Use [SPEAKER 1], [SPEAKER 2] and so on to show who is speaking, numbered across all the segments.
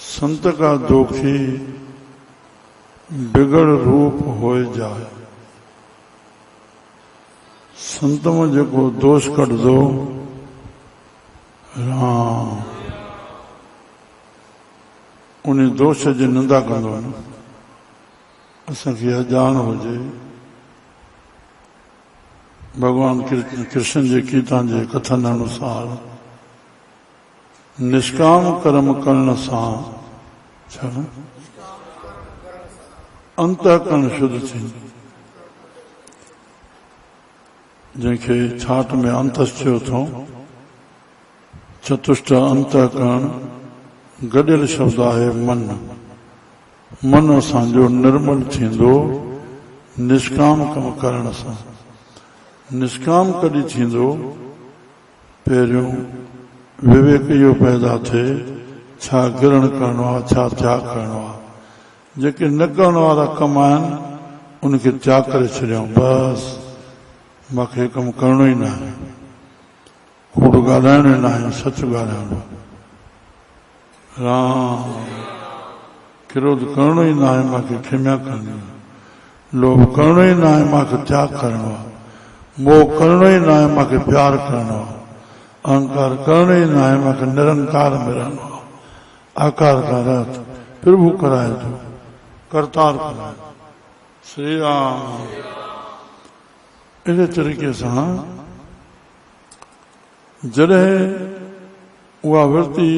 [SPEAKER 1] संत का दोखी बिगड़ रूप हो जाए। संत में जो दोष कट दो राम उन्हें दोष जी निंदा कंदो न असांखे अजान हुजे। भगवान कृष्ण जी गीता जे कथन अनुसार निष्काम कर्म करण सां अंतःकरण शुद्ध थींदो। जंहिंखे छाट में अंतस चयो थो, चतुष्ट अंतःकरण गडियल शब्द आहे मन। मन असांजो निर्मल थींदो निष्काम कम करण सां। निष्काम कॾहिं थींदो? पहिरियों विवेक इहो पैदा थिए छा ग्रहण करणो आहे, छा त्याग करणो आहे। जेके न करण वारा कम आहिनि उनखे त्याग करे छॾियऊं। बसि मूंखे कमु करणो ई न आहे, कूड़ ॻाल्हाइणो ई न आहे, सच ॻाल्हाइणो। राम क्रोध करणो ई न आहे, मूंखे क्षमा करणी आहे। लोभ करणो ई न आहे, मूंखे त्याग करणो आहे। मोह करणो ई न आहे, मूंखे प्यार करणो आहे। अहंकार करणो ई न आहे, मूंखे निरंकार में रहणो आहे। आकार का रथ प्रभु कराए थो, करतार कराए। श्री राम अहिड़े तरीक़े सां जॾहिं उहा वृत्ति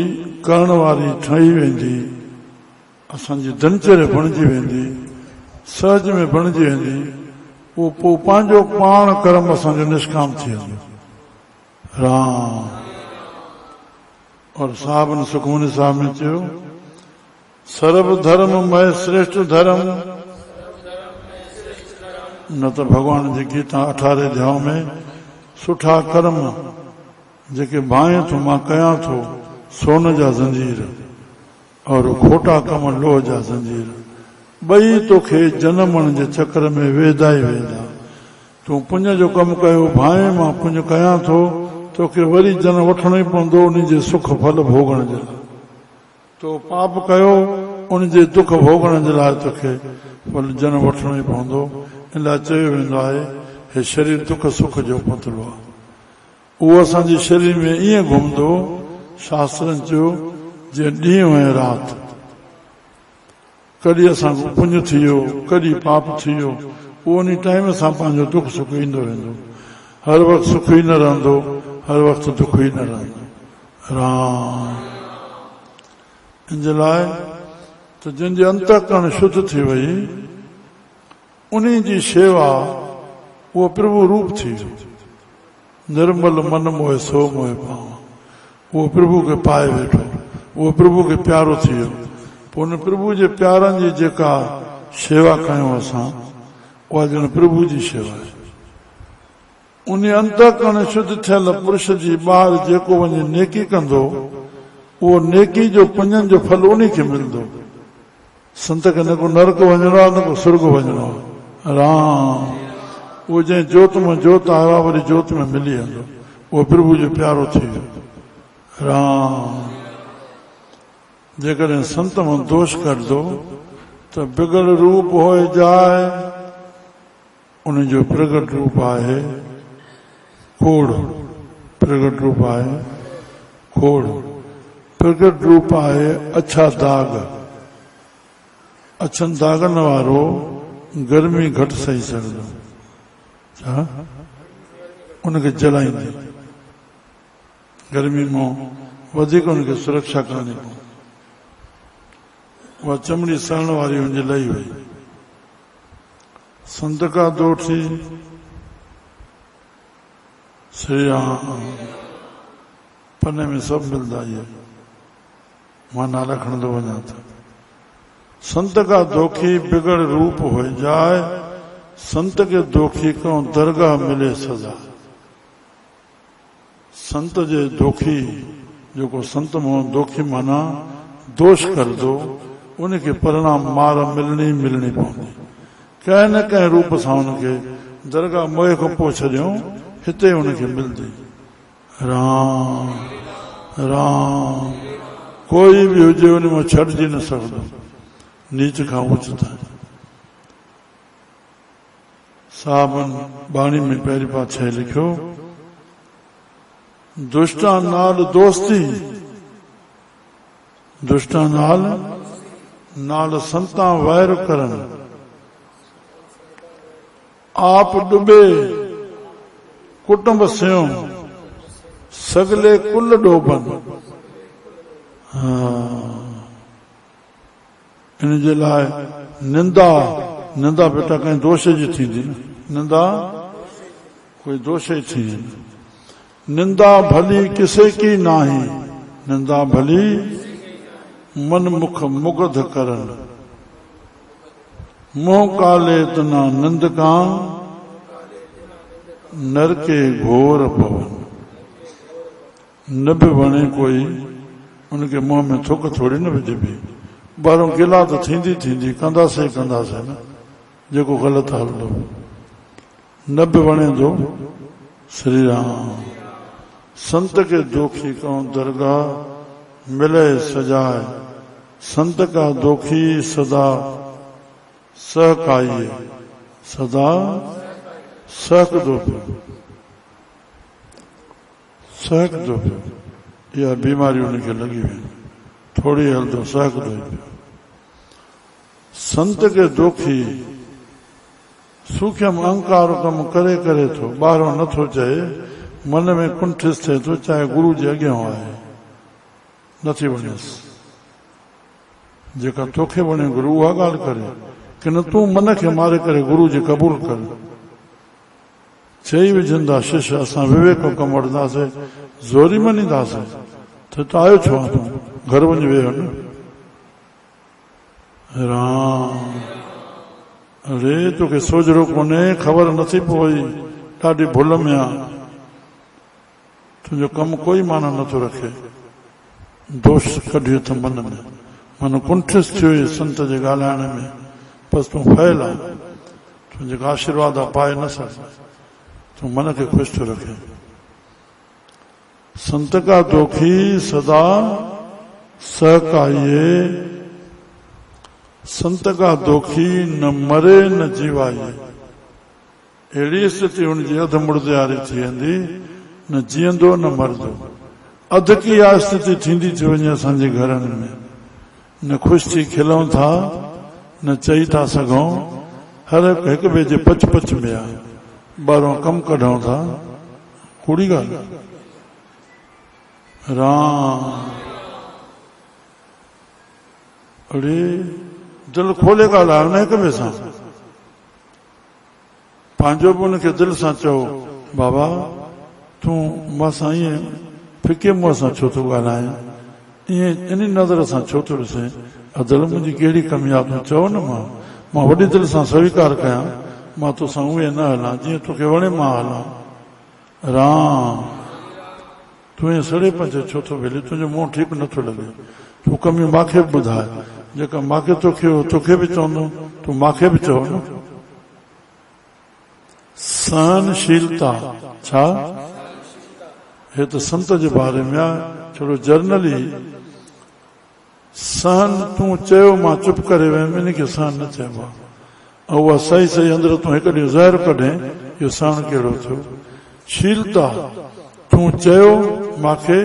[SPEAKER 1] करण वारी ठही वेंदी, असांजी दिनचर्या बणिजी वेंदी, सहज में बणिजी वेंदी, उहो पोइ पंहिंजो पाण कर्म असांजो निष्काम थी वेंदो। राम और साहब ने सुखमनी साहब में चयो सर्व धर्म मय श्रेष्ठ धर्म। न तो भगवान जी गीता 18 अध्याय में सुठा कर्म जेके भाए थो मां कयां थो सोन जा जंजीर और खोटा कम लोह जा जंजीर। ॿई तोखे जनमण जे चक्र में वेंदा ई वेंदा। तूं पुण्य जो कमु कयो, भाए मां पुण्य कयां थो, तोखे वरी जनम वठणो ई पवंदो उन जे सुख फल भोगण जे लाइ। तो पाप कयो उन जे दुख भोगण जे लाइ तोखे फल जनम वठणो ई पवंदो। इन लाइ चयो वेंदो आहे हे शरीर दुख सुख जो पुतलो आहे। उहो असांजे शरीर में ईअं घुमंदो, शास्त्रनि चयो जीअं ॾींहुं ऐं राति। कॾहिं असांजो पुण्य थी वियो, कॾहिं पाप थी वियो, उहो उन टाइम सां पंहिंजो दुख सुख ईंदो वेंदो। हर वक़्तु सुख ई न रहंदो, हर वक़्तु दुख ई न रहंदो। राम इन जे लाइ त जंहिंजे अंतःकरण शुद्ध थी वई उन जी शेवा उहो प्रभु रूप थी वियो। निर्मल मन मोहे सो मोहे पावा। उहो प्रभु खे पाए वेठो, उहो प्रभु खे प्यारो थी वियो। पोइ उन प्रभु जे प्यारनि जी जेका शेवा कयूं असां, उहा ॼण प्रभु जी शेवा आहे। उन अंतःकरण शुद्ध थियल पुरुष जी ॿाहिरि जेको वञी नेकी कंदो, उहो नेकी जो पुञनि जो फल उन खे मिलंदो। संत खे न को नरक वञणो आहे, न को स्वर्ग वञणो आहे। राम उहो जंहिं जोत में जोत आयो आहे वरी जोत में मिली वेंदो। उहो प्रभु जो प्यारो थी वियो। राम जेकॾहिं संत में दोष कर दो त बिगड़ रूप हो जाए। उन जो प्रगट रूप आहे खोड़। प्रगट रूप आहे खोड़। प्रगट रूप आहे अच्छा दाग। अछनि दागनि वारो गर्मी घटि सही सघंदो, छा उनखे जलाईंदी। गर्मी मां वधीक उनखे सुरक्षा करणी पवंदी। उहा चमड़ी सड़न वारी हुनजे लही वई। संत का दोषी श्री राम पन्ने में सब मिलता है। मां नाला खणंदो वञा था। संत का दोखी बिगड़ रूप हो जाए। संत के दोखी को दरगाह मिले सजा। संत जे दोखी जो को संत में दोखी माना दोष कर दो, उनके परिणाम मार मिलनी मिलनी पवंदी। कंहिं न कंहिं रूप सां उनखे दरगाह मोह खां पोइ छॾियूं हिते उनखे मिलंदी। राम राम कोई भी हुजे उन में छॾिजी न सघंदो नीच खां ऊच ताईं। साहबन बाणी में पहिरीं पातशाही लिखियो दुष्टां नाल दोस्ती दुष्टां नाल संतां वैर करन आप डुबे कुटुंब स्यों सगले कुल डोबन। इन जे लाइ निंदा बेटा कंहिं दोष जी थींदी न निंदा कोई दोष ही थी। निंदा भली किसे की नाही निंदा भली मन मुख मुग्ध करन मुंह काले तना निंद का नरके घोर पवन। न भी वणे कोई उनके मुंह में थुक थोड़ी न विझबी बारों गिला तो थींदी कंदासीं न जेको ग़लत हलंदो न भी वणे दो श्री राम। संत के दोखी कौन दरगाह मिले सजाए संत का दोखी सदा सहकाइए सदा सहक दो यह बीमारी उनके लगी हुई थोड़ी हलंदो सहक दो। संत के दोखी सूक्ष्म अहंकार कम करे करे थो ॿाहिरों नथो चए मन में कुंठिस थिए थो चाहे गुरु जे अॻियां आहे नथी वणेसि जेका तोखे वणे गुरु उहा ॻाल्हि करे कि न तूं मन खे मारे करे गुरु जी क़बूल कर। चई विझंदा शिष्य असां विवेक कमु वठंदासीं ज़ोरी मञींदासीं त आयो छो आहे तूं घर वञी वेहो न राम। अरे तोखे सोजरो कोन्हे ख़बर नथी पवई ॾाढी भुल में आहे तुंहिंजो कमु कोई माना नथो रखे दोष कढियो त मन में मन कुंठिस थियो संत जे ॻाल्हाइण में बसि तूं फैल आहे तुंहिंजे का आशीर्वाद आहे पाए न सघ तूं मन खे ख़ुशि थो रखे। संत का दोखी सदा सहकाइए संत का दोखी न मरे न जीवाइए। अहिड़ी स्थिति हुनजी अध मुड़दियारी थी वेंदी न जीअंदो न मरदो अध की आ स्थिति थींदी थी वञे असांजे घरनि में न ख़ुशि थी खिलूं था न चई था सघूं हर हिक ॿिए जे पच में आहे ॿाहिरों कमु कढूं था कूड़ी ॻाल्हि राम। अड़े दिल खोले ॻाल्हायो न हिक ॿिए सां पंहिंजो बि हुनखे दिलि सां चओ बाबा तूं मां सां ईअं फिके मुंहं सां छो थो ॻाल्हाए ईअं इन नज़र सां छो थो ॾिसे दिलि मुंहिंजी कहिड़ी कमी आहे तूं चओ न मां वॾी दिलि सां स्वीकार कयां मां तोसां उहे न हलां जीअं तोखे वणे मां हलां राम। तूं ईअं सड़े पंहिंजे छो थो वेले तुंहिंजो मुंहुं ठीकु नथो लॻे तूं कमियूं मूंखे बि ॿुधाए जेका मूंखे तोखे बि चवंदो तूं मूंखे बि चओ न। सहनशीलता छा हे त संत जे बारे में आहे छो जर्नली सहन तूं चयो मां चुप करे वियुमि इनखे सहन न चइबो आहे ऐं उहा सही अंदरि तूं हिकु ॾींहुं ज़हर कढे इहो सहन कहिड़ो थियो। शीलता तूं चयो मूंखे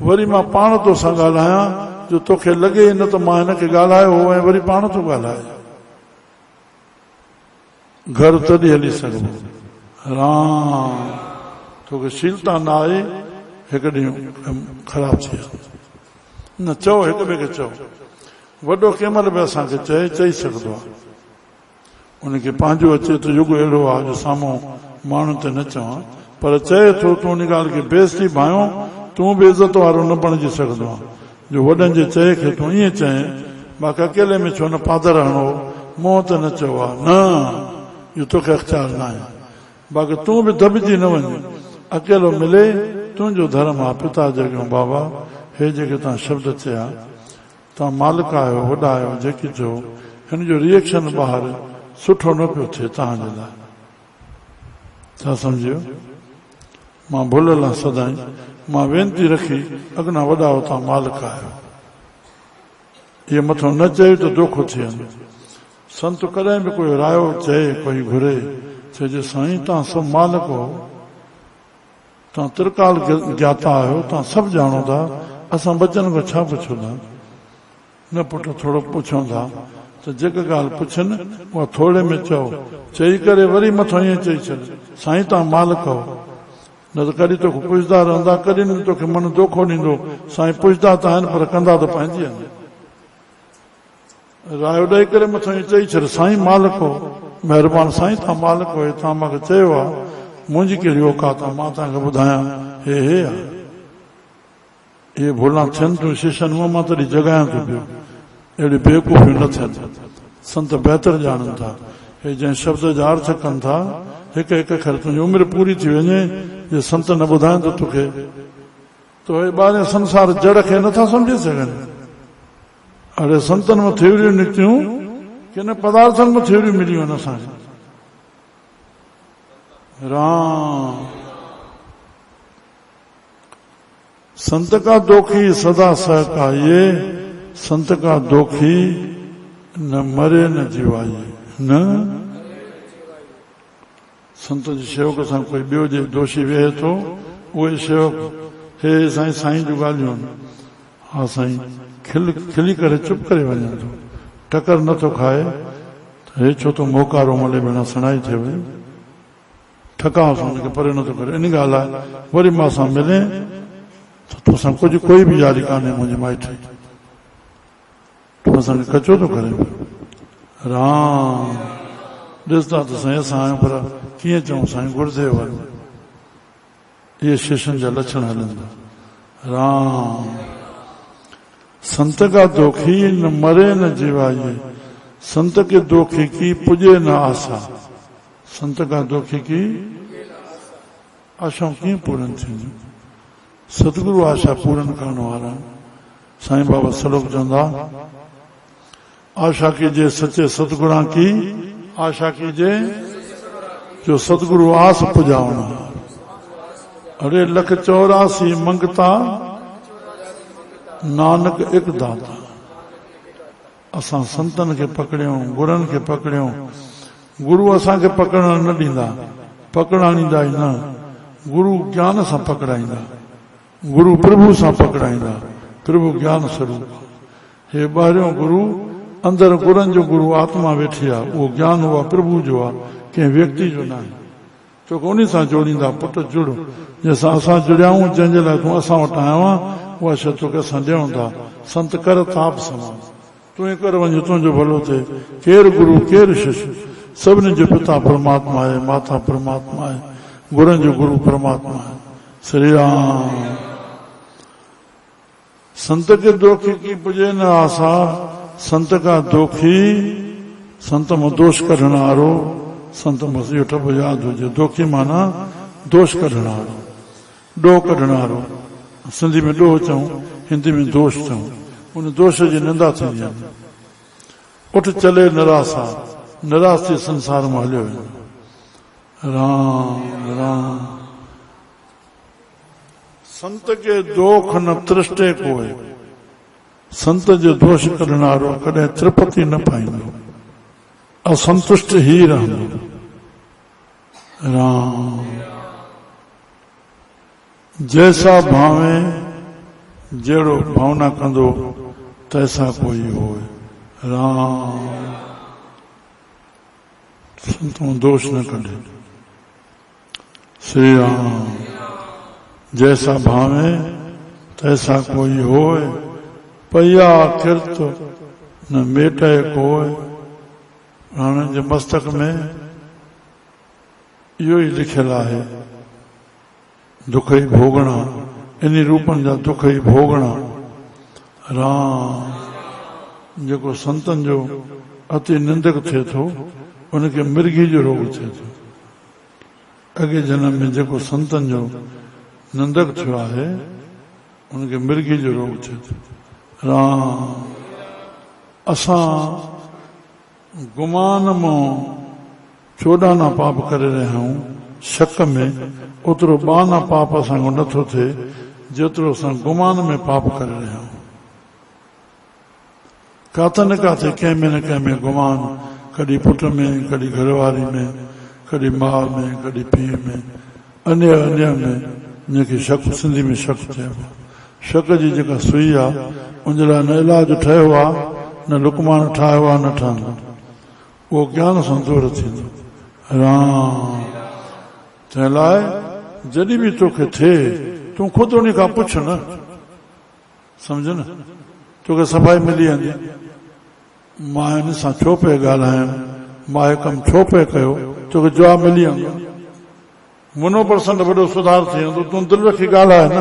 [SPEAKER 1] वरी मां पाण तोसां ॻाल्हायां जो तोखे लॻे न त मां हिनखे ॻाल्हायो हो ऐं वरी पाण थो ॻाल्हाए घर तॾहिं हली सघबो राम। तोखे शीलता न आहे हिकु ॾींहुं ख़राबु थी वियो न चओ हिक ॿिए खे चओ वॾो कंहिं महिल बि असांखे चई सघंदो आहे उनखे पंहिंजो अचे त युग अहिड़ो आहे जो साम्हूं माण्हू ते न चवां पर चए थो तूं उन ॻाल्हि खे बेइज़ती भायो तूं बि इज़त वारो न बणिजी सघंदो आहे जो वॾनि जे चए खे तूं ईअं चए बाक़ी अकेले में छो न पादर हणो मुंहं त न चओ आहे न इहो तोखे अख़्तियार न आहे बाक़ी तूं बि दॿिजी न वञ अकेलो मिले तुंहिंजो धर्म आहे पिता जॻियो बाबा हे जेके तव्हां शब्द चया तव्हां मालिक आहियो वॾा आहियो जेकी चओ हिन जो रिएक्शन ॿाहिरि सुठो न पियो थिए तव्हांजे लाइ छा सम्झियो मां भुलियल आहियां सदाई मां वेनती रखी अॻिना वॾा तव्हां मालिक आहियो ये मथो न चए तो दोखो थियनि। संत कॾहिं बि कोई रायो चए कोई घुरे चइजे साईं तव्हां सभु मालिक हो, तव्हां त्रिकाल ज्ञाता आहियो, तव्हां सभु ॼाणो था, असां बचन खां छा पुछूं था? न पुट थोरो पुछूं था त जेका ॻाल्हि पुछनि उहा थोरे में चओ, चई करे वरी मथो ईअं चई छॾ साईं तव्हां मालिक हो, न त कॾहिं तोखे पुछंदा रहंदा, कॾहिं न तोखे मन दोखो ॾींदो। साईं पुछंदा त आहिनि पर कंदा त पंहिंजी आहिनि। रायो ॾेई करे मथो ईअं चई छॾ साईं मालिक हो, महिरबानी साईं तव्हां मालिक हो, तव्हां मूंखे चयो आहे, मुंहिंजी कहिड़ी औकात आहे मां तव्हांखे ॿुधायां हे आहे। इहे भुलां थियनि थियूं शिष्यनि मां तॾहिं जॻायां थो पियो, अहिड़ी बेवकूफ़ियूं न थियनि। संत बहितर ॼाणनि था, हे जंहिं शब्द जा अर्थ कनि था, हिकु हिकु अखर तुंहिंजी उमिरि पूरी थी वञे, जे संत न ॿुधाइनि त तोखे तो हे ॿारहें संसार जड़ खे नथा सम्झी सघनि। अड़े संतनि मां थ्योरियूं निकितियूं कि न पदार्थनि में थ्योरियूं मिलियूं आहिनि असांखे। राम संत का दोखी सदा सहकाये, संत का दोखी न मरे न जीवाये। न संत जे शेवक सां कोई ॿियो जे दोषी वेहे थो, उहे शेवक हे साईं साईं जूं ॻाल्हियूं आहिनि, हा साईं खिली करे चुप करे वञे थो, टकर नथो खाए हे छो तो मोकारो मले भेण सुणाई थिए वई, ठकाव सां हुनखे परे नथो करे। इन ॻाल्हि आहे वरी मां सां मिले त तोसां कुझु कोई बि यारी कान्हे मुंहिंजी माइटी, तूं असांखे कचो थो करे। राम ॾिसंदा त साईं असां आहियूं पर कीअं चऊं साईं गुरुदेव आहियूं, इहे शिष्यनि जा लक्षण हलंदा। राम संत का दोखी न मरे न जीवाये, संत के दोखी की पुजे न आशा। संत का दोखी की आशाऊं कीअं पूरन थींदियूं? सतगुरु आशा पूरन करण वारा साईं बाबा सलोक चवंदा, आशा कीजिए सच्चे सतगुरां की, आशा कीजिए जो सतगुरु आस पुजावण। अरे 184 मंगता नानक एक दाता। असां संतन खे पकड़ियूं, गुरनि खे पकड़ियूं, गुरु असांखे पकड़ण न ॾींदा, पकड़ाईंदा ई न, गुरु ज्ञान सां पकड़ाईंदा, गुरु प्रभु सां पकड़ाईंदा, प्रभु ज्ञान स्वरूप। हे ॿाहिरियों गुरु, अंदर गुरनि जो गुरु आत्मा वेठी आहे, उहो ज्ञान उहा प्रभु जो आहे, कंहिं व्यक्ति जो न आहे। छोकी उन सां जोड़ींदा, पुट जुड़, जंहिंसां असां जुड़ियाऊं, जंहिंजे लाइ तूं असां वटि आयो आहे, उहा शइ तोखे असां ॾियूं था। संत कर ताप समान, तूं ई कर वञ, तुंहिंजो भलो थिए। केरु गुरु केरु शिष्य, सभिनी जो पिता परमात्मा आहे, माता परमात्मा आहे, गुरनि जो गुरु परमात्मा आहे। श्री राम संत के दोखी की पुजे न आशा, संत का दोखी, संत में दोष कढण वारो, संत में इहो टब यादि हुजे, दोखी माना दोष कढण वारो, ॾोह कढण वारो। सिंधी में ॾोह चऊं, हिंदी में दोष चऊं, उन दोष जी निंदा थींदी आहे। उठ चले निराशा, निराश जे संसार में हलियो वञे। राम राम संत के दोख न तृष्टे कोई, संत जो दोष कढण वारो कॾहिं तृप्ति न पाईंदो, असंतुष्ट ही रहंदो। राम जैसा भावे जहिड़ो भावना कंदो तैसा कोई होए। राम संतों दोष न कढे। श्री राम जैसा भावे तैसा कोई होए, पया किरत न मेटे कोई। राणा जे मस्तक में इहो ई लिखियलु आहे, दुख ई भोगणा, इन रूपनि जा दुख ई भोगणा। राम जेको संतनि जो अति निंदक थिए थो, उनखे मिर्गी जो रोग थिए थो। अॻे जन्म में जेको संतनि जो निंदक थियो आहे, उनखे मिर्गी जो रोग थिए थो। राम असां गुमान मां 14 पाप करे रहिया आहियूं, शक में ओतिरो 12 पाप असांखो नथो थिए जेतिरो असां गुमान में पाप करे रहिया आहियूं। काथे न काथे कंहिंमें न कंहिंमें गुमान, कॾहिं पुट में, कॾहिं घरवारी में, कॾहिं माउ में, कॾहिं पीउ में, अन्य अन्य में, जंहिंखे शक, सिंधी में शक चइबो आहे। शक जी जेका सुई आहे उन लाइ न इलाज ठहियो आहे, न लुकमान ठाहियो आहे, न ठहंदो। उहो ज्ञान सां दूर थींदो। राम तंहिं लाइ जॾहिं बि तोखे थिए तूं ख़ुदि उन खां पुछ न, सम्झ न, तोखे सफ़ाई मिली वेंदी। मां हिन सां छो पिए ॻाल्हायां, मां हे कमु छो पिए कयो, तोखे जवाबु मिली वेंदो। मुनो परसेंट वॾो सुधार थी वेंदो। तूं दिलि रखी ॻाल्हाए न,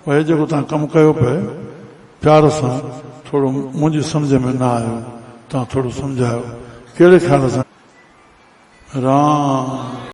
[SPEAKER 1] भई जेको तव्हां कमु कयो पिए प्यार सां, थोरो मुंहिंजी सम्झ में न आयो, तव्हां थोरो सम्झायो, कहिड़े ख़्याल सां। राम